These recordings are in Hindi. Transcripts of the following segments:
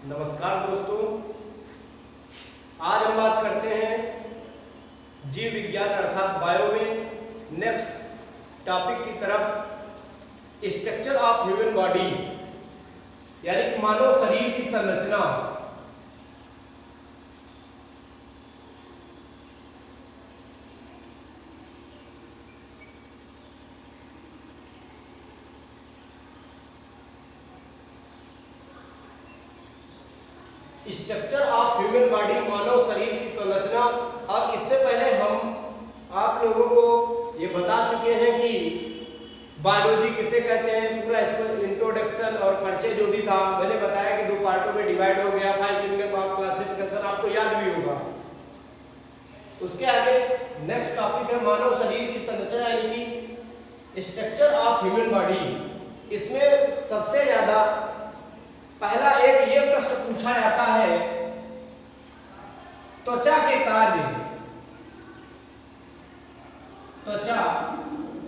नमस्कार दोस्तों, आज हम बात करते हैं जीव विज्ञान अर्थात बायो में नेक्स्ट टॉपिक की तरफ। स्ट्रक्चर ऑफ ह्यूमन बॉडी यानी कि मानव शरीर की संरचना। स्ट्रक्चर ऑफ ह्यूमन बॉडी, मानव शरीर की संरचना। और इससे पहले हम आप लोगों को ये बता चुके हैं कि बायोलॉजी किसे कहते हैं, पूरा इसको इंट्रोडक्शन और परिचय जो भी था मैंने बताया कि 2 पार्टों में डिवाइड हो गया। 5 किंगडम ऑफ क्लासिफिकेशन आपको याद भी होगा। उसके आगे नेक्स्ट टॉपिक है मानव शरीर की संरचना यानी कि स्ट्रक्चर ऑफ ह्यूमन बॉडी। इसमें सबसे ज्यादा पहला एक ये प्रश्न पूछा जाता है, त्वचा के कार्य, त्वचा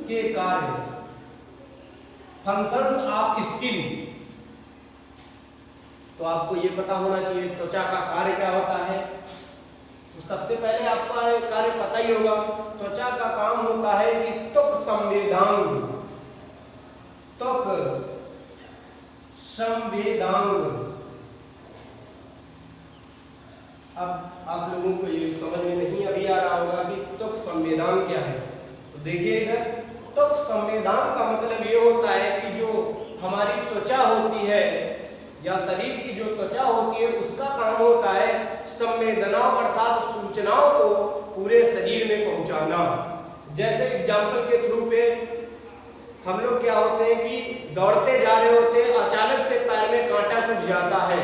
के कार्य, फंक्शंस ऑफ स्किन। तो आपको ये पता होना चाहिए त्वचा का कार्य क्या होता है। तो सबसे पहले आपका कार्य पता ही होगा, त्वचा का काम होता है कि त्वक संवेदांग, त्वक संवेदांग। अब आप लोगों को ये समझ में नहीं अभी आ रहा होगा कि त्वक संवेदांग क्या है। तो देखिए इधर, त्वक संवेदांग का मतलब ये होता है कि जो हमारी त्वचा होती है या शरीर की जो त्वचा होती है उसका काम होता है संवेदनाओं अर्थात सूचनाओं को पूरे शरीर में पहुंचाना। जैसे एग्जाम्पल के थ्रू पे हम लोग क्या होते हैं कि दौड़ते जा रहे होते हैं, अचानक से पैर में कांटा चुभ जाता है।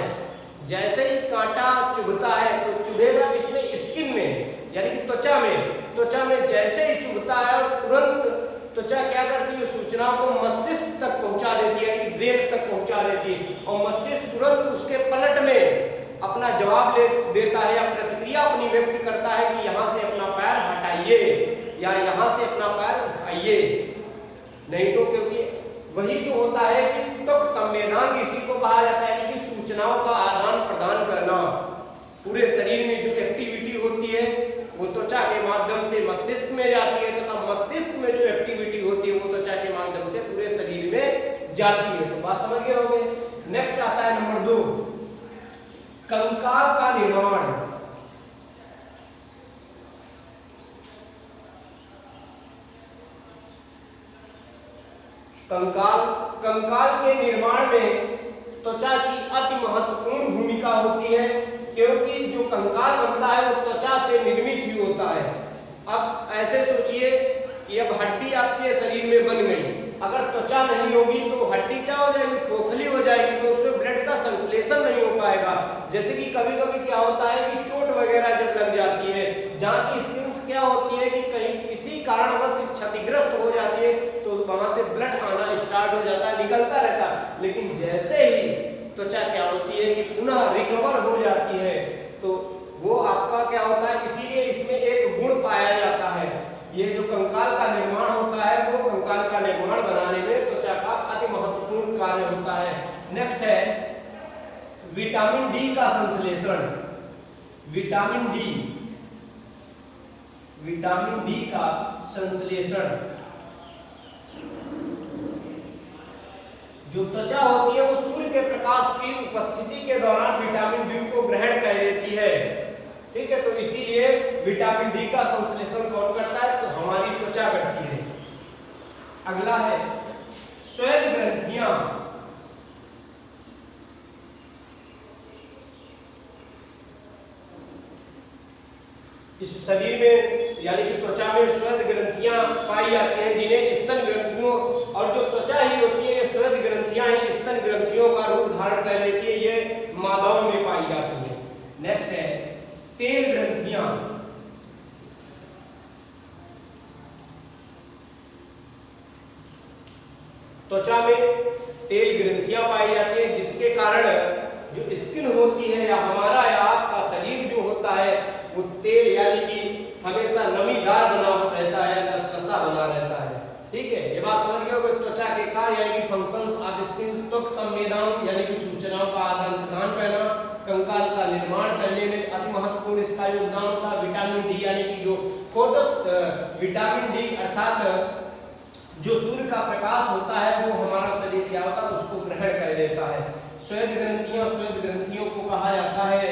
जैसे ही कांटा चुभता है तो चुभेगा इसमें स्किन में यानी कि त्वचा में। त्वचा में जैसे ही चुभता है और तुरंत त्वचा क्या करती है, सूचनाओं को मस्तिष्क तक पहुंचा देती है यानी कि ब्रेन तक पहुंचा देती है। और मस्तिष्क तुरंत उसके पलट में अपना जवाब देता है या प्रतिक्रिया अपनी व्यक्त करता है कि यहाँ से अपना पैर हटाइए या यहाँ से अपना पैर उठाइए। नहीं तो क्योंकि वही जो होता है कि त्वक संवेदांग इसी को कहा जाता है यानी कि सूचनाओं का आदान प्रदान करना। पूरे शरीर में जो एक्टिविटी होती है वो त्वचा के माध्यम से मस्तिष्क में जाती है तथा मस्तिष्क में जो एक्टिविटी होती है वो त्वचा के माध्यम से पूरे शरीर में जाती है। तो बात समझ गए होंगे। नेक्स्ट आता है नंबर 2, कंकाल का निर्माण। कंकाल के निर्माण में त्वचा की अति महत्वपूर्ण भूमिका होती है क्योंकि जो कंकाल बनता है वो त्वचा से निर्मित ही होता है। अब ऐसे सोचिए कि अब हड्डी आपके शरीर में बन गई, अगर त्वचा नहीं होगी तो हड्डी क्या हो जाएगी, खोखली हो जाएगी, तो उसमें ब्लड का सर्कुलेशन नहीं हो पाएगा। जैसे कि कभी कभी क्या होता है कि चोट वगैरह जब लग जाती है, जहाँ की स्किन क्या होती है कि कहीं किसी कारणवश क्षतिग्रस्त हो जाती है तो वहां से ब्लड आना स्टार्ट हो जाता है, निकलता रहता है। लेकिन जैसे ही त्वचा क्या होती है कि पुनः रिकवर हो जाती है तो वो आपका क्या होता है, इसीलिए इसमें एक गुण पाया जाता है। ये जो कंकाल का निर्माण होता है वो कंकाल का निर्माण बनाने में त्वचा का अति महत्वपूर्ण कार्य होता है। नेक्स्ट है विटामिन डी का संश्लेषण। विटामिन डी का संश्लेषण। जो त्वचा होती है वो सूर्य के प्रकाश की उपस्थिति के दौरान विटामिन डी को ग्रहण कर लेती है। ठीक है, तो इसीलिए विटामिन डी का संश्लेषण कौन करता है, तो हमारी त्वचा करती है। अगला है श्वेत ग्रंथियां। इस शरीर में यानी कि त्वचा में श्वेत ग्रंथियां पाई जाती हैं जिन्हें स्तन ग्रंथियों, और जो त्वचा ही होती है श्वेत ग्रंथियां ही स्तन ग्रंथियों का रूप धारण कर लेती है, ये मादाओं में पाई जाती है। नेक्स्ट है तेल ग्रंथियां। त्वचा में तेल ग्रंथियां पाई जाती है जिसके कारण जो स्किन होती है या हमारा या आपका शरीर जो होता है वो तेल यानी कि हमेशा नमीदार बना रहता है, नसनसा बना रहता है। ठीक है, ये बात समझ गए होंगे। त्वचा के कार्य यानी कि फंक्शंस ऑफ स्किन, त्वक संवेदन यानी कि सूचनाओं का आदान प्रदान करना, कंकाल का निर्माण करने में अति महत्वपूर्ण इसका योगदान होता है। विटामिन डी यानी कि जो विटामिन डी अर्थात जो सूर्य का प्रकाश होता है वो हमारा शरीर क्या होता है उसको ग्रहण कर लेता है। श्वेत ग्रंथियों को कहा जाता है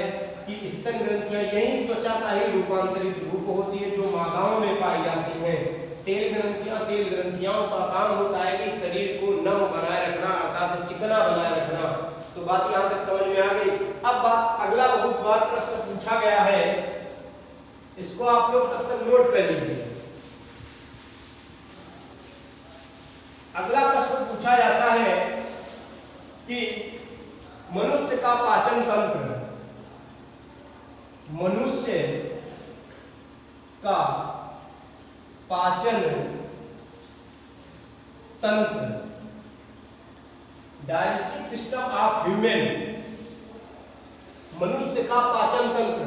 कि स्तन ग्रंथियां यही त्वचा का ही रूपांतरित रूप होती है जो मादाओं में पाई जाती हैं। तेल ग्रंथियां का काम होता है कि शरीर को नम बनाए रखना अर्थात चिकना बनाए रखना। तो बात यहाँ तक समझ में आ गई। अब बात अगला बहुत बार प्रश्न पूछा गया है, इसको आप लोग तब तक नोट कर लीजिए। अगला प्रश्न पूछा जाता है कि मनुष्य का पाचन तंत्र, मनुष्य का पाचन तंत्र, डाइजेस्टिव सिस्टम ऑफ ह्यूमन, मनुष्य का पाचन तंत्र।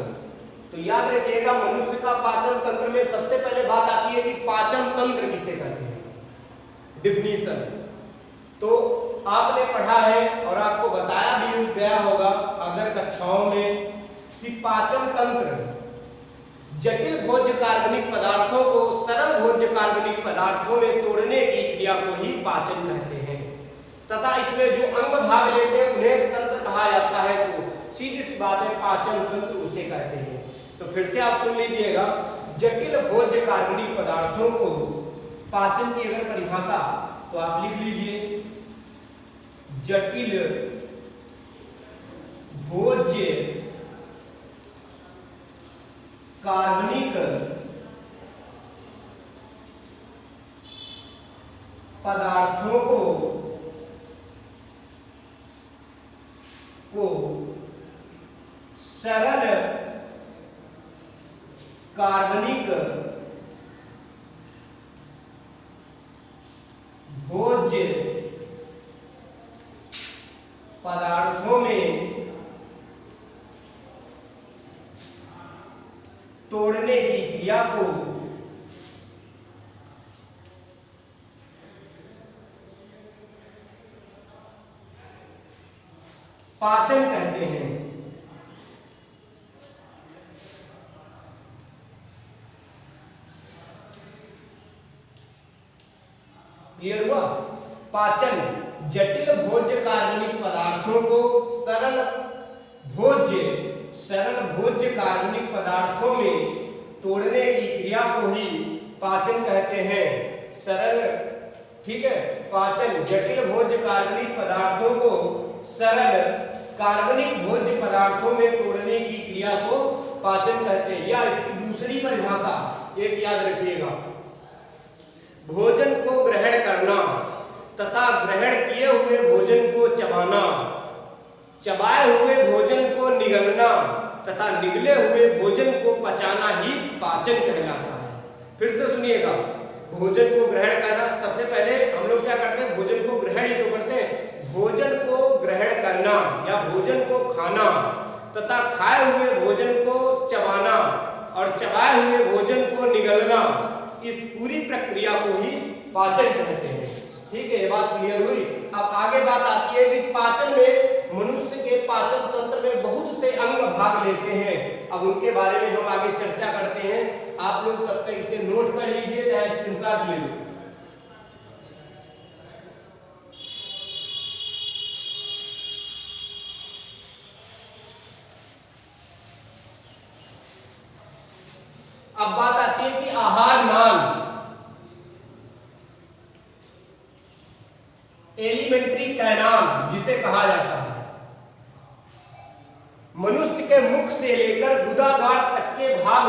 तो याद रखिएगा मनुष्य का पाचन तंत्र में सबसे पहले बात आती है कि पाचन तंत्र किसे कहते हैं, डिफिनीशन। तो आपने पढ़ा है और आपको बताया भी गया होगा अदर कक्षाओं में कि पाचन तंत्र जटिल भोज्य कार्बनिक पदार्थों को सरल भोज्य कार्बनिक पदार्थों में तोड़ने की क्रिया को ही पाचन कहते हैं तथा इसमें जो अंग भाग लेते हैं उन्हें तंत्र कहा जाता है। तो सीधी सी बात है पाचन तंत्र उसे कहते हैं। तो फिर से आप सुन लीजिएगा, जटिल भोज्य कार्बनिक पदार्थों को पाचन की अगर परिभाषा तो आप लिख लीजिए, जटिल भोज्य कार्बनिक पदार्थों को सरल कार्बनिक भोज्य पदार्थों में तोड़ने की क्रिया को पाचन कहते हैं। क्लियर हुआ? पाचन जटिल भोज्य कार्बनिक पदार्थों को सरल भोज्य कार्बनिक पदार्थों में तोड़ने की क्रिया को ही पाचन कहते हैं। सरल, ठीक है, पाचन जटिल भोज्य कार्बनिक पदार्थों को सरल कार्बनिक भोज्य पदार्थों में तोड़ने की क्रिया को पाचन कहते हैं। या इसकी दूसरी परिभाषा एक याद रखिएगा, भोजन को ग्रहण करना तथा ग्रहण किए हुए भोजन को चबाना, चबाए हुए भोजन को निगलना तथा निगले हुए भोजन को पचाना ही पाचन कहलाता है। फिर से सुनिएगा, भोजन को ग्रहण करना, सबसे पहले हम लोग क्या करते हैं, भोजन को ग्रहण ही तो करते हैं। भोजन को ग्रहण करना या भोजन को खाना तथा खाए हुए भोजन को चबाना और चबाए हुए भोजन को निगलना, इस पूरी प्रक्रिया को ही पाचन कहते हैं। ठीक है, ये बात क्लियर हुई। अब आगे बात आती है कि पाचन में, मनुष्य के पाचन तंत्र में बहुत से अंग भाग लेते हैं। अब उनके बारे में हम आगे चर्चा करते हैं। आप लोग तब तक इसे नोट कर लीजिए, चाहे स्क्रीनशॉट ले लो। अब बात आती है कि आहार नाल, एलिमेंट्री कैनाल जिसे कहा जाता है, मनुष्य के मुख से लेकर गुदादार तक के भाग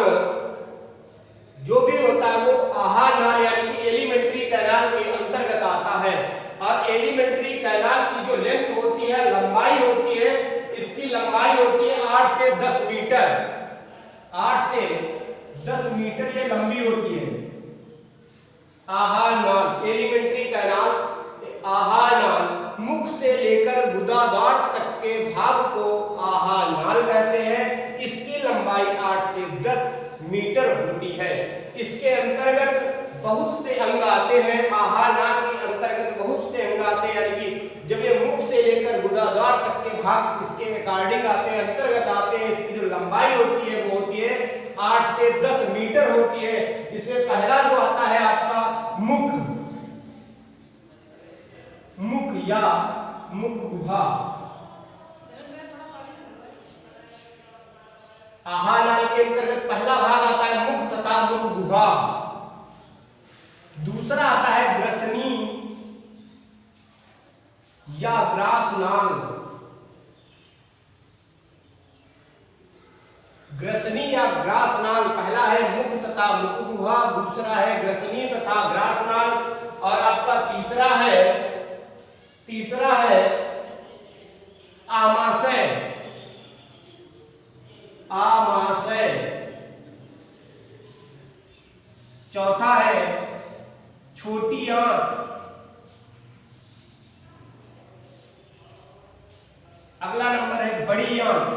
जो भी होता है वो आहार नाल यानी कि एलिमेंट्री कैनाल के अंतर्गत आता है। और एलिमेंट्री कैनाल की जो लेंथ होती है, लंबाई होती है, इसकी लंबाई होती है 8 से 10 मीटर। 8 से 10 मीटर ये लंबी होती है। आहार नाल, एलिमेंट्री कैनाल, आहार नाल, मुख से लेकर गुदादार तक के भाग को आहार नाल कहते हैं। इसकी लंबाई 8 से 10 मीटर होती है। इसके अंतर्गत बहुत से अंग आते हैं। आहार नाल के अंतर्गत बहुत से अंग आते हैं, यानी कि जब ये मुख से लेकर लेकर गुदाद्वार तक के भाग इसके अकॉर्डिंग आते हैं, अंतर्गत आते हैं। इसकी जो लंबाई होती है वो होती है 8 से 10 मीटर होती है। इसमें पहला जो आता है आपका मुख, मुख या मुख गुहा। आहार नाल के अंतर्गत पहला भाग आता है मुख तथा मुख गुहा। दूसरा आता है ग्रसनी या ग्रासनाल। ग्रसनी या ग्रासनाल, पहला है मुख तथा मुख गुहा, दूसरा है ग्रसनी तथा ग्रासनाल, और आपका तीसरा है आमाशय। आमाशय। चौथा है छोटी आंत। अगला नंबर है बड़ी आंत।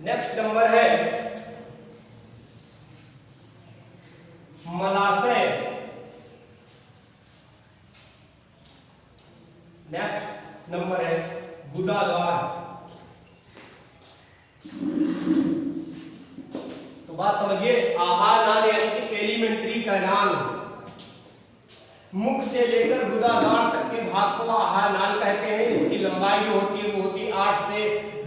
नेक्स्ट नंबर है मलाशय। नेक्स्ट नंबर है गुदाद्वार। तो बात समझिए, आहार नाल यानी कि एलिमेंट्री कैनाल, मुख से लेकर गुदाद्वार तक के भाग को आहार नाल कहते हैं। इसकी लंबाई जो होती है वो होती है 8 से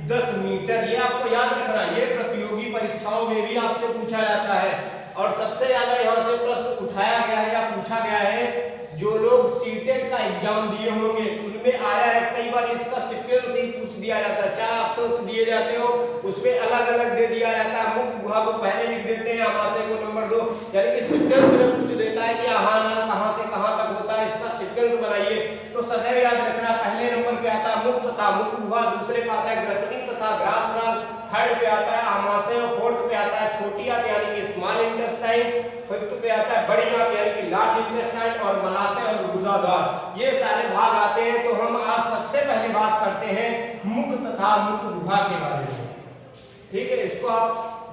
10 मीटर। ये आपको याद रखना, ये प्रतियोगी परीक्षाओं में भी आपसे पूछा जाता है, और सबसे ज्यादा यहाँ से प्रश्न उठाया गया है या पूछा गया है। जो लोग सीटेट का एग्जाम दिए होंगे उनमें आया है, कई बार इसका सीक्वेंस ही पूछ दिया जाता है। 4 ऑप्शंस दिए जाते हो, उसमें अलग अलग दे दिया जाता है। मुख गुहा को पहले लिख देते हैं, आमाशय को नंबर 2, यानी कि सीक्वेंस में पूछ देता है कि आहार नाल कहां से कहां तक होता है, इसका सीक्वेंस बनाइए। तो सदैव याद रखना, पहले नंबर पे आता है मुख तथा मुख गुहा, दूसरे पे आता है ग्रसनी तथा ग्रासनाल, थर्ड पे आता है आमाशय, फोर्थ पे आता है छोटी आंत यानी कि स्मॉल इंटेस्टाइन, फिफ्थ पे आता है बड़ी आंत यानी कि लार्ज इंटेस्टाइन, और मलाशय और गुदाद्वार। ये सारे भाग आते हैं। तो हम आज सबसे पहले बात करते हैं मुख तथा मुख गुहा के बारे में। ठीक है, इसको आप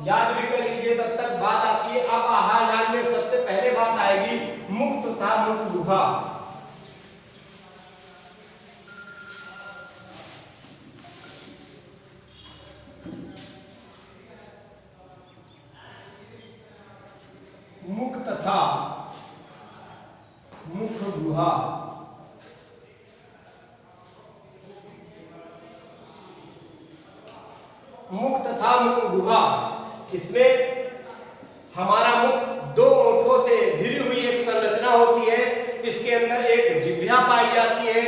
याद भी कर लीजिए, तब तक बात आती है। अब आहार नाल में सबसे पहले बात आएगी मुख तथा मुख गुहा। मुख तथा मुख गुहा। मुख तथा मुख गुहा, इसमें हमारा मुख 2 ओंठों से घिरी हुई एक संरचना होती है। इसके अंदर एक जिह्वा पाई जाती है,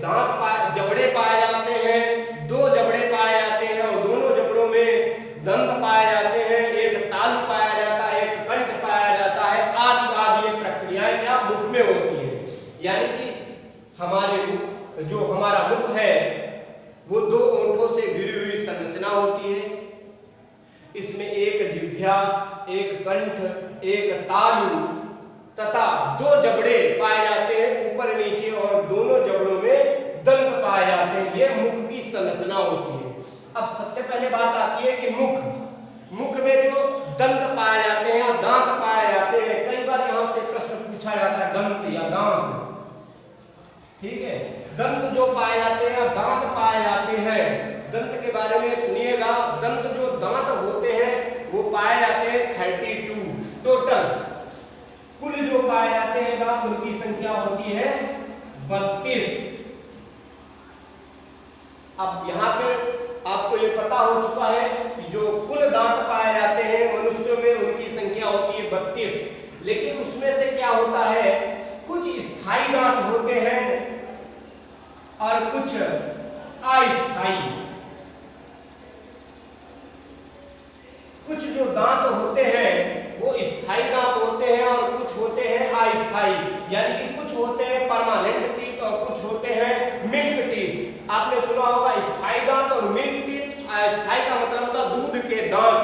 दांत जबड़े पाए जाते हैं, 2 जबड़े पाए जाते हैं, और दोनों जबड़ों में दंत पाए जाते हैं, एक तालु पाया जाता है, एक कंठ पाया जाता है, आदि आदि ये प्रक्रियाएं क्या मुख में होती है। यानी कि हमारे मुख, जो हमारा मुख है वो 2 ओंठों से घिरी हुई संरचना होती है। इसमें एक जिह्वा, एक कंठ, एक तालु तथा 2 जबड़े पाए जाते हैं ऊपर नीचे, और दोनों जबड़ों में दंत पाए जाते हैं। ये मुख की संरचना होती है। अब सबसे पहले बात आती है कि मुख में जो दंत पाए जाते हैं और दांत पाए जाते हैं। कई बार यहां से प्रश्न पूछा जाता है दंत या दांत। ठीक है, दंत जो पाए जाते हैं, दांत पाए जाते हैं, दंत के बारे में सुनिएगा। दंत जो दांत होते हैं वो पाए जाते हैं 32 टोटल। कुल जो पाए जाते हैं दांत, उनकी संख्या होती है 32। अब यहाँ पे आपको ये पता हो चुका है कि जो कुल दांत पाए जाते हैं मनुष्यों में, उनकी संख्या होती है 32। लेकिन उसमें से क्या होता है, कुछ स्थायी दांत होते हैं और कुछ अस्थायी। कुछ जो दांत होते हैं वो स्थायी दांत होते हैं और कुछ होते हैं अस्थायी, यानी कि कुछ होते हैं परमानेंट टीथ और कुछ होते हैं मिल्क टीथ। आपने सुना होगा स्थायी दांत और मिल्क टीथ। अस्थायी का मतलब होता है दूध के दांत,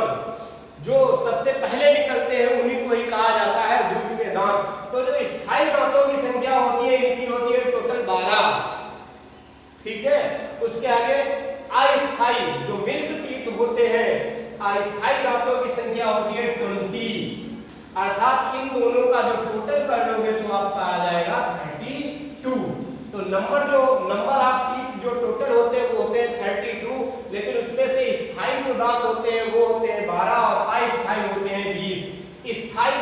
जो सबसे पहले निकलते हैं उन्हीं को ही कहा जाता है दूध के दांत। तो जो स्थायी दांतों की संख्या होती है, इनकी होती है टोटल 12। ठीक है, उसके आगे अस्थायी जो मिल्क टीथ होते हैं, अस्थायी दांतों की संख्या होती है 20। अर्थात इन दोनों का जो टोटल कर लोगे तो आपका आ जाएगा 32। तो नंबर ऑफ टीथ जो टोटल होते हैं वो होते हैं 32, लेकिन उसमें से स्थायी जो दांत होते हैं वो होते हैं 12 और अस्थायी होते हैं 20। स्थायी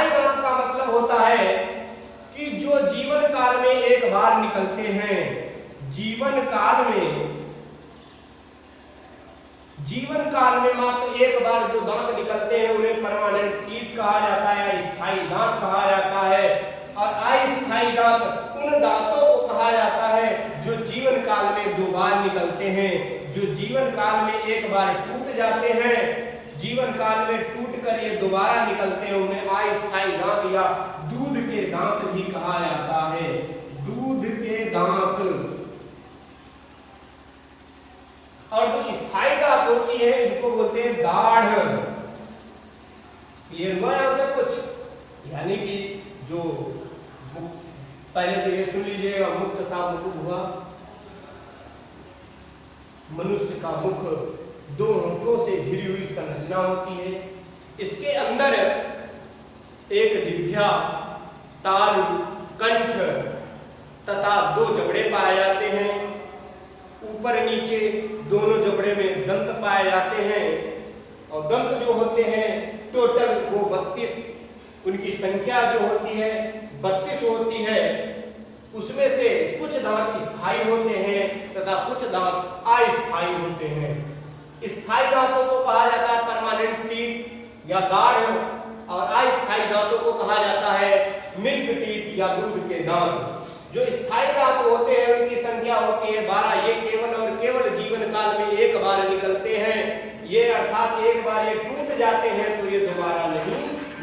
दांत का मतलब होता है कि जो जीवन काल में एक बार निकलते हैं, जीवन काल में मात्र एक बार जो दांत निकलते हैं उन्हें परमानेंट टीथ कहा जाता है या स्थायी दांत कहा जाता है। और अस्थायी दांत उन दांतों को कहा जाता है जो जीवन काल में 2 बार निकलते हैं, जो जीवन काल में एक बार टूट जाते हैं, जीवन काल में टूट कर ये दोबारा निकलते हैं, उन्हें अस्थायी दांत या दूध के दांत भी कहा जाता है। दूध के दांत। और जो स्थायी दांत होती है इनको बोलते हैं दाढ़। क्लियर हुआ यहां से कुछ? यानी कि जो पहले तो ये सुन लीजिएगा, मुख तथा मुकुट हुआ। मनुष्य का मुख 2 होंठों से घिरी हुई संरचना होती है। इसके अंदर एक जिह्वा, तालु, कंठ तथा 2 जबड़े पाए जाते हैं। ऊपर नीचे दोनों जबड़े में दंत पाए जाते हैं और दंत जो होते हैं टोटल वो 32, उनकी संख्या जो होती है 32 होती है। उसमें से कुछ दांत स्थायी होते हैं तथा कुछ दांत अस्थायी होते हैं। स्थायी दांतों को कहा जाता है परमानेंट टीथ या दाढ़ और अस्थायी दांतों को कहा जाता है मिल्क टीथ या दूध के दांत। जो स्थायी दांत होते हैं उनकी संख्या होती है 12। ये केवल और केवल जीवन काल में एक बार निकलते हैं। ये अर्थात एक बार ये टूट जाते हैं तो ये दोबारा नहीं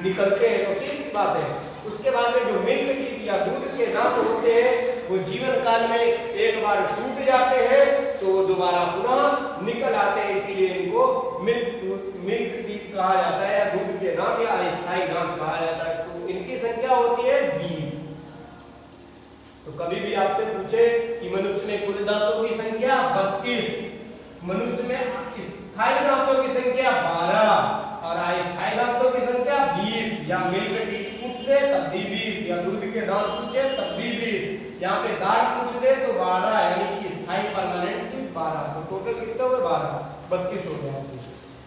निकलते हैं, तो सीधी बात है। उसके बाद में जो मिल्क टीथ या दूध के दांत होते हैं वो जीवन काल में एक बार टूट जाते हैं तो दोबारा पुनः निकल आते हैं, इसीलिए इनको मिल्क टीथ कहा जाता है या दूध के दांत या अस्थायी दांत कहा जाता है। तो इनकी संख्या होती है 20। तो कभी भी आपसे पूछे कि मनुष्य में कुल दांतों की संख्या 32, मनुष्य में स्थायी दांतों की संख्या 12 और अस्थायी दांतों की संख्या 20, या मिल्क टीथ पूछ दे तब भी 20, या दूध के दांत पूछे तब भी 20, यहाँ पे दाढ़ पूछ दे तो 12, यानी कि स्थायी परमानेंट टीथ 12। तो टोटल कितने हो गए? 12, 32 हो गया।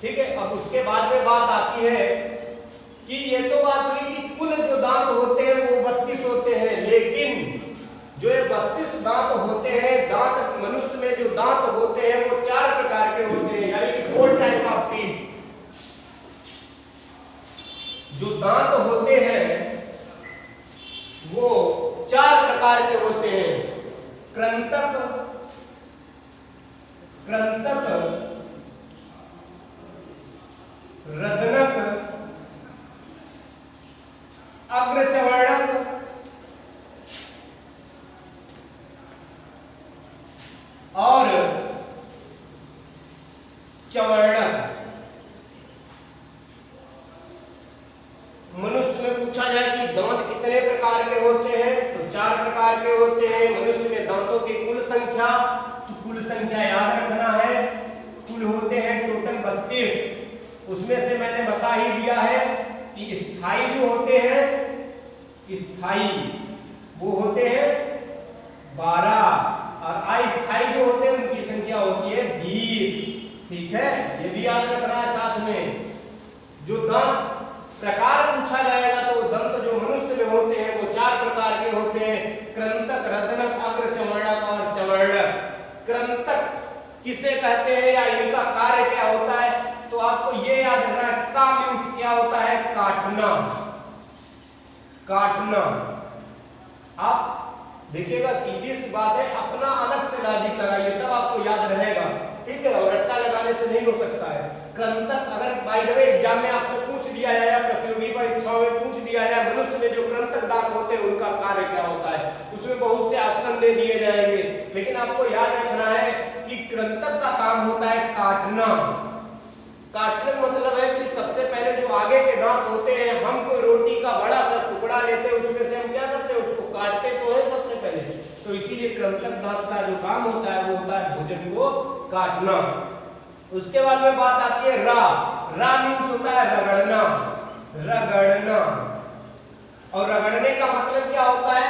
ठीक है। अब उसके बाद में बात आती है कि ये तो बात हुई कि कुल जो दांत होते हैं वो 32 होते हैं, लेकिन जो ये 32 दांत होते हैं, दांत मनुष्य में जो दांत होते हैं वो 4 प्रकार के होते हैं, यानी कि 4 टाइप ऑफ टीथ। जो दांत होते हैं वो 4 प्रकार के होते हैं। कृंतक, रदनक, अग्रचवर्णक और चवर्णक। मनुष्य में पूछा जाए कि दांत कितने प्रकार के होते हैं तो 4 प्रकार के होते हैं। मनुष्य में दांतों की कुल संख्या, तो कुल संख्या याद रखना है, कुल होते हैं टोटल 32। उसमें से मैंने बता ही दिया है कि स्थायी जो होते हैं, स्थायी वो होते हैं 12 और अस्थायी जो होते हैं उनकी संख्या होती है 20। ठीक है, ये भी याद रखना है। साथ में जो दांत प्रकार पूछा जाएगा तो दंत जो मनुष्य में होते हैं वो 4 प्रकार के होते हैं। कृंतक, रदनक, अग्रचवर्णक और चवर्णक। कृंतक किसे कहते हैं या इनका कार्य क्या होता है तो आपको ये याद रखना है, का मींस क्या होता है? काटना। काटना। आप देखिएगा सीधी सी बात है, अपना अलग से लॉजिक लगाइए तब आपको याद रहेगा। ठीक है, और रट्टा लगाने से नहीं हो सकता है। कृंतक अगर बाय द वे एग्जाम में आपसे पूछ दिया जाए या प्रतियोगी परीक्षाओं में पूछ दिया जाए मनुष्य में जो कृंतक दांत होते हैं उनका कार्य क्या होता है, उसमें बहुत से ऑप्शन दे दिए जाएंगे, लेकिन आपको याद रखना है कि कृंतक का काम होता है काटना। काटने का मतलब है कि सबसे पहले जो आगे के दांत होते हैं, हम कोई रोटी का बड़ा सा टुकड़ा लेते हैं, उसमें से हम क्या करते हैं? उसको काटते तो है सबसे पहले। तो इसीलिए कृंतक दांत का जो काम होता है वो होता है भोजन को काटना। उसके बाद में बात आती है रा। रा मींस होता है रगड़ना। रगड़ना। और रगड़ने का मतलब क्या होता है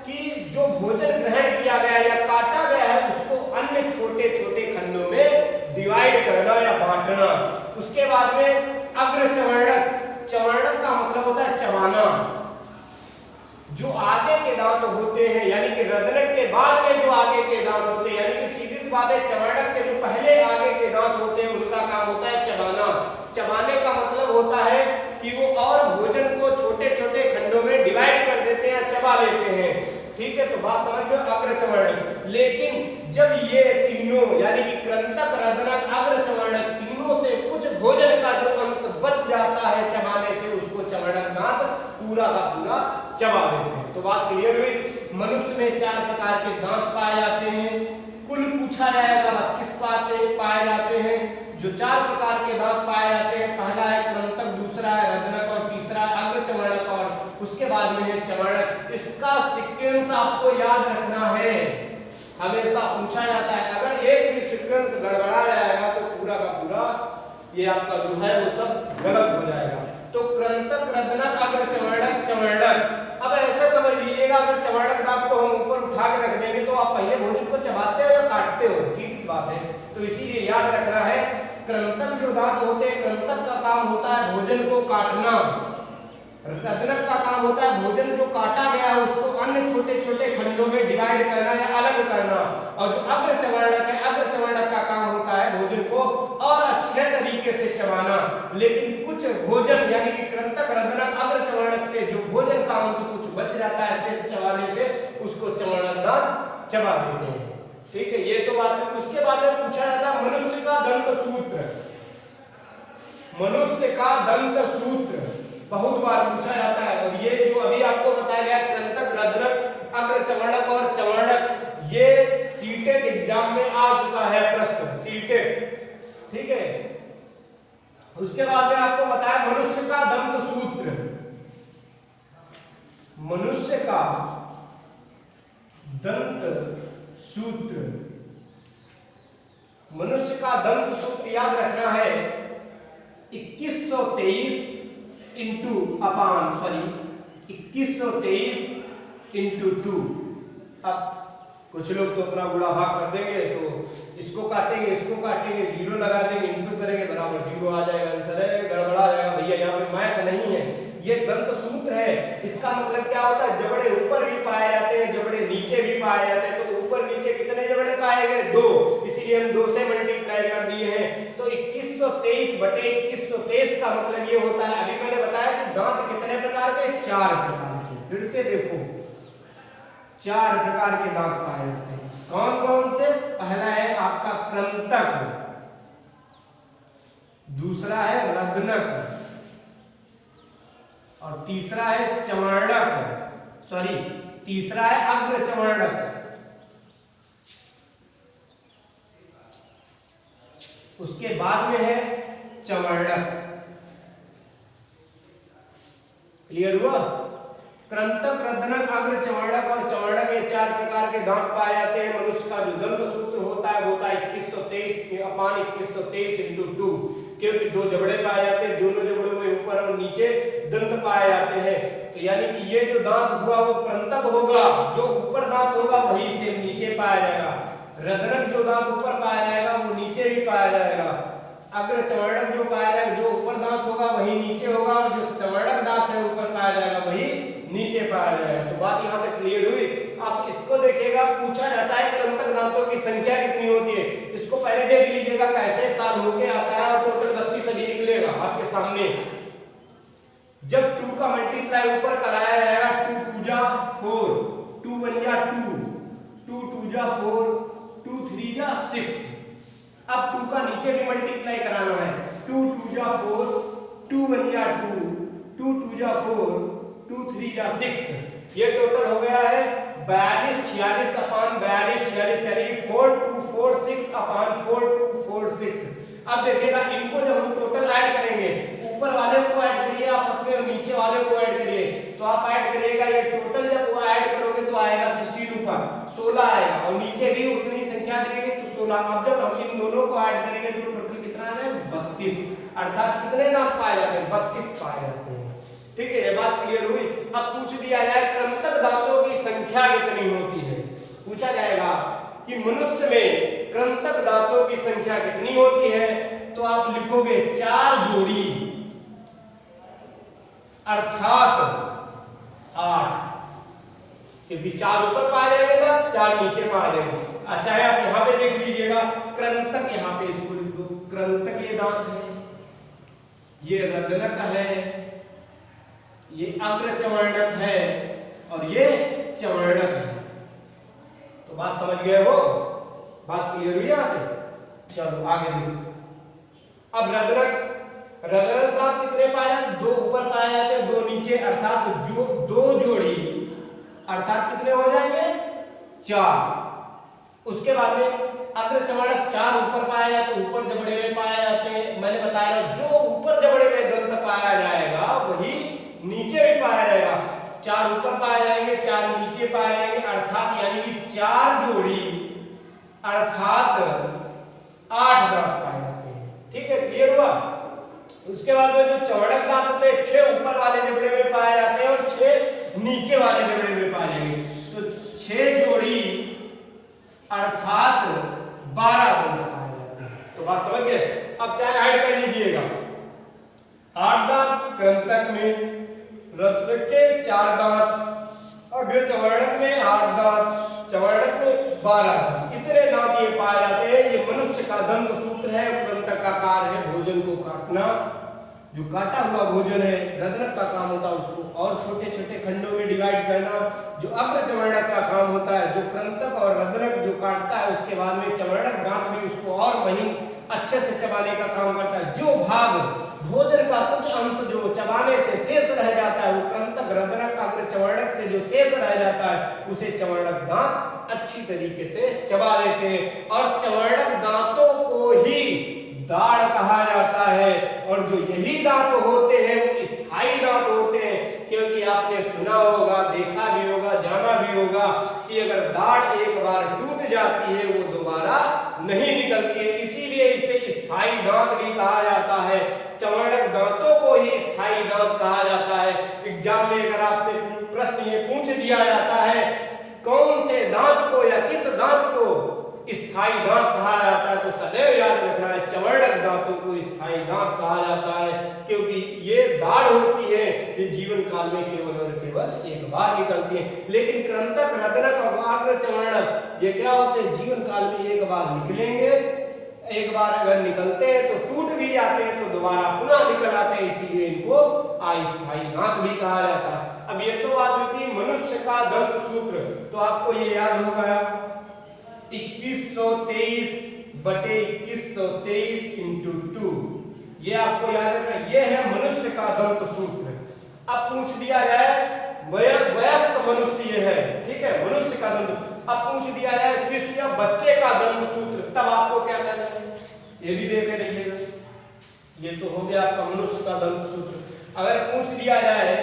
कि जो भोजन ग्रहण किया गया या काटा गया है उसको अन्य छोटे छोटे खंडों में डिवाइड करना या बांटना। उसके बाद में अग्रचवर्णक, चवर्णक का मतलब होता है चबाना। जो आगे के दांत होते हैं यानी कि रदनक के बाद में जो आगे के दांत होते हैं, यानी कि सीधी सी बात है चवर्णक के जो पहले आगे के दांत होते हैं उनका काम होता है चबाना। चबाने का मतलब होता है कि वो और भोजन को छोटे छोटे खंडों में डिवाइड कर देते हैं, चबा लेते हैं। ठीक है, तो बात समझ लो अग्रचवर्णक। लेकिन जब ये तीनों यानी कि कृंतक, रदनक, अग्रचवर्णक तीनों से कुछ भोजन का जो अंश बच जाता है चबाने से, उसको चवर्णक दांत पूरा का पूरा चबा देते हैं। तो बात क्लियर हुई। मनुष्य में 4 प्रकार के दांत पाए जाते हैं। कुल पूछा जाएगा 32 पाए जाते हैं। जो 4 प्रकार के दांत पाए जाते हैं, पहला है कृंतक, दूसरा है रदनक और तीसरा है अग्रचवर्णक और उसके बाद में है चवर्णक। इसका सीक्वेंस आपको याद रखना है, हमेशा पूछा जाता है। अगर एक भी सीक्वेंस गड़बड़ा जाएगा तो पूरा का पूरा ये आपका जो है वो सब गलत हो जाएगा। तो कृंतक, रदनक, अग्रचवर्णक, चवर्णक। अब ऐसे समझ लीजिएगा, अगर चवर्णक दांत को हम ऊपर उठा के रख देंगे तो आप पहले भोजन को चबाते हो या काटते हो, सीधी बात है। तो इसीलिए याद रखना है कृंतक जो दांत होते हैं, कृंतक का काम होता है भोजन को काटना, रदनक का काम होता है भोजन जो काटा गया है उसको अन्य छोटे छोटे खंडों में डिवाइड करना या अलग करना, और जो अग्रचवर्णक है, अग्रचवर्णक का काम होता है भोजन को और अच्छे तरीके से चबाना। लेकिन कुछ भोजन यानी कि कृंतक, रदनक, अग्रचवर्णक से जो भोजन का अंश कुछ बच जाता है शेष चबाने से, उसको चवर्णक दांत चबा देते हैं। ठीक है, ये तो बात है। उसके बाद में पूछा जाता है मनुष्य का दंत सूत्र। मनुष्य का दंत सूत्र बहुत बार पूछा जाता है, और ये जो अभी आपको बताया गया कृंतक, रदनक, अग्रचवर्णक और चवर्णक, ये सीटेट एग्जाम में आ चुका है प्रश्न, सीटेट। ठीक है, उसके बाद में आपको बताया मनुष्य का दंत सूत्र। मनुष्य का दंत सूत्र, मनुष्य का दंत सूत्र याद रखना है 2123 into 2। अब कुछ लोग तो अपना बुरा भाग कर देंगे, तो इसको काटेंगे, इसको काटेंगे, जीरो लगा देंगे, इंटू करेंगे, बराबर जीरो आ जाएगा, आंसर है, गड़बड़ा जाएगा। भैया यहाँ पे मैथ नहीं है, ये दंत सूत्र है। इसका मतलब क्या होता है, जबड़े ऊपर भी पाए जाते हैं, जबड़े नीचे भी पाए जाते हैं। तो ऊपर नीचे कितने जबड़े पाए गए? 2, इसीलिए हम 2 से मल्टीप्लाई कर दिए हैं। तो 2123 बटे 2123 का मतलब ये होता है, अभी मैंने बताया कि दांत कितने प्रकार के, 4 प्रकार के। फिर से देखो, 4 प्रकार के दांत पाए जाते हैं। कौन कौन से? पहला है आपका कृंतक, दूसरा है रदनक और तीसरा है चवर्णक, सॉरी तीसरा है अग्रचवर्णक। उसके बाद में है चवर्णक। क्लियर हुआ? कृंतक, रदनक, अग्रचवर्णक और चवर्णक, ये 4 प्रकार के दांत पाए जाते हैं। मनुष्य का जो दंत सूत्र होता है वो होता है 2123 into 2, क्योंकि 2 जबड़े पाए जाते हैं, दोनों जबड़ों में ऊपर और नीचे दंत पाए जाते हैं। तो यानी कि ये जो दांत हुआ वो कृंतक होगा, जो ऊपर दांत होगा वही से नीचे पाया जाएगा। रदनक जो दांत ऊपर पाया जाएगा वो नीचे भी पाया जाएगा। अग्रचवर्णक जो पाया जाएगा, जो ऊपर दांत होगा वही नीचे होगा, और जो चवर्णक दांत है ऊपर पाया जाएगा वही नीचे पाया जाएगा। तो बात यहाँ पे क्लियर हुई। आप इसको देखिएगा, पूछा जाता है कृंतक दांतों की संख्या कितनी होती है। इसको पहले देख लीजिएगा कैसे साल होके आता है, और टोटल 32 अभी निकलेगा आपके सामने। जब 2 का मल्टीप्लाई ऊपर कराया जाएगा, 2 2 जा 4, 2 1 जा 2, 2 2 जा 4, 2 3 जा 6। अब 2 का नीचे भी मल्टीप्लाई कराना है, 2 2 जा 4, 2 1 जा 2, 2 2 जा 4, 2 3 जा 6। ये टोटल हो गया है 42 46 अपान 42 46, यानी 4246 अपान 4246। अब देखिएगा इनको जब हम टोटल ऐड करेंगे, ऊपर वाले को ऐड करिए आपस में और नीचे वाले को ऐड करिए, तो आप ऐड करिएगा, ये टोटल जब वो ऐड करोगे तो आएगा 62 पर 16 आएगा, और नीचे भी उतनी संख्या देंगे तो 16। अब जब हम इन दोनों को ऐड करेंगे तो टोटल कितना है? 32। अर्थात कितने दांत पाए जाते हैं? 32 पाए जाते हैं। ठीक है, ये बात क्लियर हुई। अब पूछ दिया जाए कृंतक दांतों की संख्या कितनी होती है। पूछा जाएगा कि मनुष्य में कृंतक दांतों की संख्या कितनी होती है, तो आप लिखोगे 4 जोड़ी अर्थात 8, क्योंकि 4 ऊपर पाए जाएंगे ना, 4 नीचे पाए जाएंगे। अच्छा है, आप यहाँ पे देख लीजिएगा कृंतक, यहाँ पे इसको लिख दो, कृंतक ये दांत है, ये रदनक है, ये अग्र चवर्णक है और ये चवर्णक है। तो बात समझ गए हो, बात क्लियर हुई यहाँ से। चलो आगे देखो। अब रदनक दांत कितने पाए जाते, 2 ऊपर पाए जाते हैं, 2 नीचे, अर्थात जो 2 जोड़ी अर्थात कितने हो जाएंगे 4। उसके बाद में अग्र चवर्णक 4 ऊपर पाया जाते, ऊपर जबड़े में पाए जाते हैं। मैंने बताया जो ऊपर जबड़े में दंत पाया जाएगा वही नीचे भी पाया जाएगा। 4 ऊपर पाए जाएंगे, 4 नीचे पाए जाएंगे, अर्थात यानी कि 4 जोड़ी अर्थात 8 दांत पाए जाते हैं। ठीक है, क्लियर हुआ। उसके बाद में जो चवर्णक दांत होते हैं 6 ऊपर वाले जबड़े में पाए जाते हैं और 6 नीचे वाले जबड़े में पाए जाएंगे। तो 6 जोड़ी अर्थात 12 दांत पाए जाते हैं। तो बात समझ गए। अब चाहे ऐड कर लीजिएगा, 8 दांत कृंतक में, रत्नक के 4 दांत, अग्र चवर्णक में 8 दांत, चवर्णक में 12 दांत, इतने दांत ये पाए जाते हैं। ये मनुष्य का दंत सूत्र है। कृंतक का कार्य है भोजन को काटना, जो काटा हुआ भोजन है। रदनक का काम होता है उसको और छोटे छोटे खंडों में डिवाइड करना। जो अग्र चवर्णक का काम होता है, जो कृंतक और रदनक जो काटता है, उसके बाद में चवर्णक दांत भी उसको और महीन अच्छे से चबाने का काम करता है। जो भाग भोजन का कुछ अंश जो चबाने से शेष रह जाता है, वो कृंतक, रदनक, अग्र चवर्णक से जो शेष रह जाता है, उसे चवर्णक दांत अच्छी तरीके से चबा लेते हैं। और चवर्णक दांतों को ही दाढ़ कहा जाता है। और जो यही दांत होते हैं वो स्थायी दांत होते हैं, क्योंकि आपने सुना होगा, देखा भी होगा, जाना भी होगा कि अगर दाढ़ एक बार टूट जाती है वो दोबारा नहीं निकलती है। इसीलिए इसे स्थायी दांत भी कहा जाता है। चवर्णक दांतों को ही स्थायी दांत कहा जाता है। एग्जाम में अगर आपसे प्रश्न ये पूछ दिया जाता है कौन से दांत को या किस दांत को स्थायी दांत कहा जाता है, तो सदैव याद रखना है चवर्णक दांतों को स्थायी दांत कहा जाता है, क्योंकि ये दाढ़ होती है, ये जीवन काल में केवल और केवल एक बार निकलती है। लेकिन कृंतक, रदनक और अग्र चवर्णक ये क्या होते हैं, जीवन काल में एक बार निकलेंगे। एक बार अगर निकलते हैं तो टूट भी जाते हैं, तो दोबारा पुनः निकल आते हैं, इसीलिए इनको अस्थायी दांत भी कहा जाता है। अब ये तो बात हुई मनुष्य का दंत सूत्र, तो आपको ये याद होगा 2123 बटे 2123 इंटू 2, ये आपको याद रखना, ये है मनुष्य का दंत सूत्र। अब पूछ दिया जाए वयस्क मनुष्य ये है, ठीक है, मनुष्य का दंत। अब पूछ दिया जाए शिशु या बच्चे का दंत सूत्र, तब आपको क्या करना है, ये भी देख रहिएगा। ये तो हो गया आपका मनुष्य का दंत सूत्र। अगर पूछ दिया जाए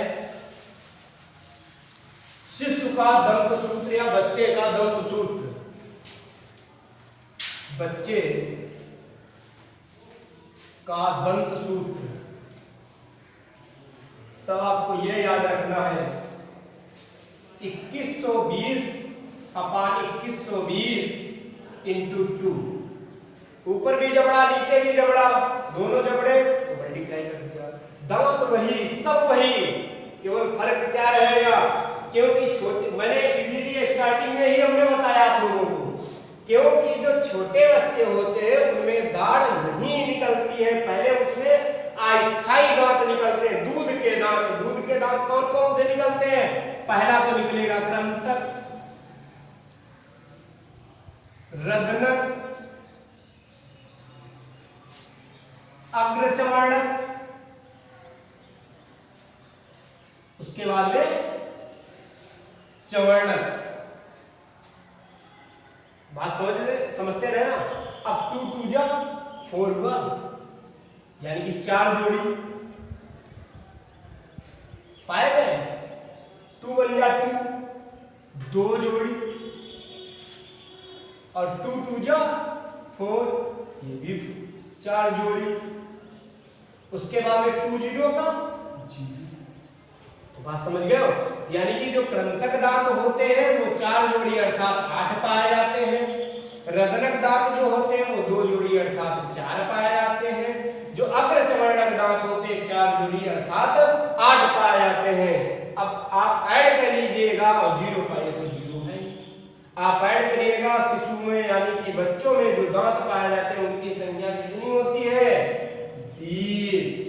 शिशु का दंत सूत्र या बच्चे का दंत सूत्र, बच्चे का दंत सूत्र, तब आपको यह याद रखना है 2120 अपान 2120 इंटू 2। ऊपर भी जबड़ा नीचे भी जबड़ा, दोनों जबड़े तो मल्टीप्लाई कर दिया। दांत वही, सब वही, केवल फर्क क्या रहेगा, क्योंकि छोटे, मैंने इजीली स्टार्टिंग में ही हमने बताया आप लोगों को, क्योंकि जो छोटे बच्चे होते हैं उनमें दाढ़ नहीं निकलती है, पहले उसमें अस्थायी दांत निकलते हैं, दूध के दांत। दूध के दांत कौन कौन से निकलते हैं, पहला तो निकलेगा कृंतक, रदनक, अग्र चवर्णक, उसके बाद में चवर्णक। बात समझते रहे ना। अब 2 2 जा 4 हुआ, यानी कि 4 जोड़ी पाए गए। 2 1 जा 2, 2 जोड़ी, और 2 2 जा 4, ये भी 4 जोड़ी। उसके बाद में 2 0 का 0, बात समझ गए हो? यानी कि जो कृंतक दांत होते हैं वो 4 जोड़ी अर्थात 8 पाए जाते हैं, रदनक दांत जो होते हैं वो 2 जोड़ी अर्थात 4 पाए जाते हैं, जो अग्रचवर्णक दांत होते हैं 4 जोड़ी अर्थात 8 पाए जाते हैं। अब आप ऐड कर लीजिएगा और 0 पाए तो 0 है। आप ऐड करिएगा शिशु में यानी कि बच्चों में जो दांत पाए जाते हैं उनकी संख्या कितनी होती है? 20।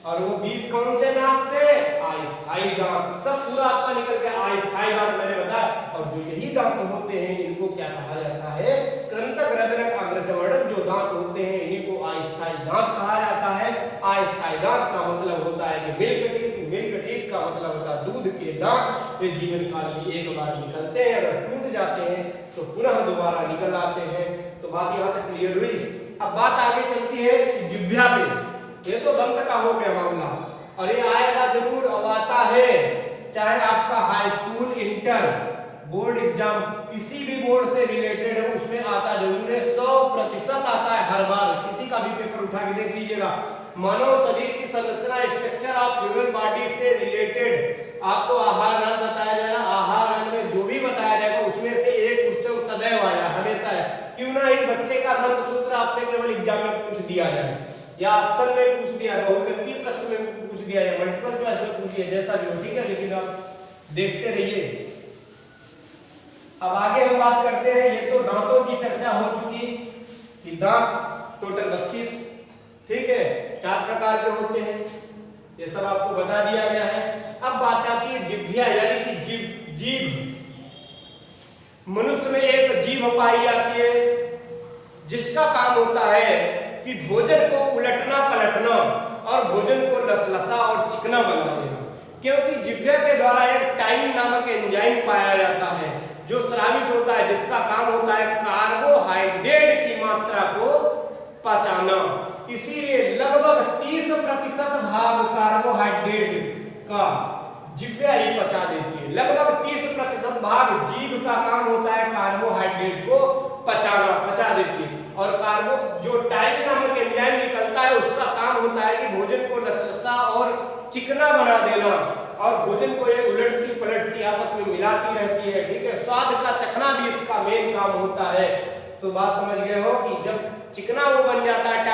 और वो 20 कौन से दांत थे? अस्थायी दांत। सब पूरा आपका निकल गया। अस्थायी दांत मैंने बताया। और जो यही दांत होते हैं इनको क्या कहा जाता है? कृंतक, रदनक, अग्रचवर्णक जो दांत होते हैं इन्हीं को अस्थायी दांत कहा जाता है। अस्थायी दांत का मतलब होता है कि मिल्क टीथ। मिल्क टीथ का मतलब होता है दूध के दांत। ये जीवन काल में एक बार निकलते हैं, अगर टूट जाते हैं तो पुनः दोबारा निकल आते हैं। तो बात यहाँ तक क्लियर हुई। अब बात आगे चलती है कि जिह्वा पे। ये तो दंत का हो गया मामला, और ये आएगा जरूर और आता है, चाहे आपका high school, inter, board exam, किसी भी बोर्ड से रिलेटेड है उसमें आता जरूर है। 100% आता है हर बार। किसी का भी पेपर उठा के देख लीजिएगा। मानव शरीर की संरचना, स्ट्रक्चर ऑफ ह्यूमन बॉडी से रिलेटेड आपको आहार नाम बताया जाएगा। आहार नाम में जो भी बताया जाएगा उसमें से एक क्वेश्चन सदैव आया, हमेशा है। क्यों ना ही बच्चे का दंत सूत्र आपसे केवल एग्जाम में पूछ दिया जाए, या ऑप्शन में पूछ दिया, बहुविकल्पीय प्रश्न में पूछ दिया, या मल्टीपल चॉइस में पूछ दिया, जैसा भी हो, ठीक है। लेकिन आप देखते रहिए। अब आगे हम बात करते हैं। ये तो दांतों की चर्चा हो चुकी कि दांत टोटल 32, ठीक है, 4 प्रकार के होते हैं, ये सब आपको बता दिया गया है। अब बात आती है जिह्वा यानी कि जीभ। मनुष्य में एक जीभ पाई जाती है जिसका काम होता है कि भोजन को उलटना पलटना और भोजन को लसलसा और चिकना बना देना। क्योंकि जिह्वा के द्वारा एक टाइन नामक एंजाइम पाया जाता है जो स्रावित होता है, जिसका काम होता है कार्बोहाइड्रेट की मात्रा को पचाना। इसीलिए लगभग 30% भाग कार्बोहाइड्रेट का जिह्वा ही पचा देती है। लगभग 30% भाग जीभ का काम होता है कार्बोहाइड्रेट को पचा देती है। और जो टाइन नामक एंजाइम निकलता है उसका काम होता है कि भोजन को लसलसा और चिकना बना देना, और भोजन को ये उलटती पलटती आपस में मिलाती रहती है, ठीक है। स्वाद का चखना भी इसका मेन काम होता है। तो बात समझ गए हो कि जब चिकना वो बन जाता है